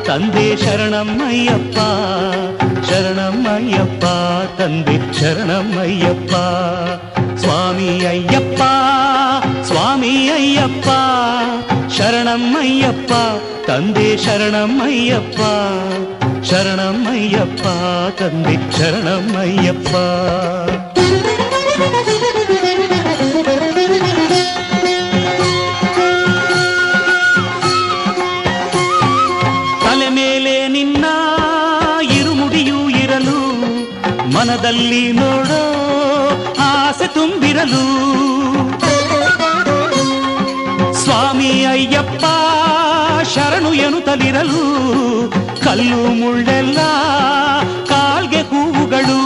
ತಂದೆ ಶರಣಮ್ಮಯ್ಯಪ್ಪ ಶರಣಮ್ಮಯ್ಯಪ್ಪ ತಂದೆ ಶರಣಮ್ಮಯ್ಯಪ್ಪ ಸ್ವಾಮಿ ಅಯ್ಯಪ್ಪ ಸ್ವಾಮಿ ಅಯ್ಯಪ್ಪ ಶರಣಮ್ಮಯ್ಯಪ್ಪ ತಂದೆ ಶರಣಮ್ಮಯ್ಯಪ್ಪ ಶರಣಮ್ಮಯ್ಯಪ್ಪ ತಂದೆ ಶರಣಮ್ಮಯ್ಯಪ್ಪ ತಲೆ ಮೇಲೆ ನಿನ್ನ ಇರುಮುಡಿಯೂ ಇರಲು ಮನದಲ್ಲಿ ನೋಡೋ ಆಸೆ ತುಂಬಿರಲು ಸ್ವಾಮಿ ಅಯ್ಯಪ್ಪ ಶರಣು ಎನ್ನುತ್ತಲಿರಲು ಕಲ್ಲು ಮುಳ್ಳೆಲ್ಲ ಕಾಲ್ಗೆ ಹೂವುಗಳು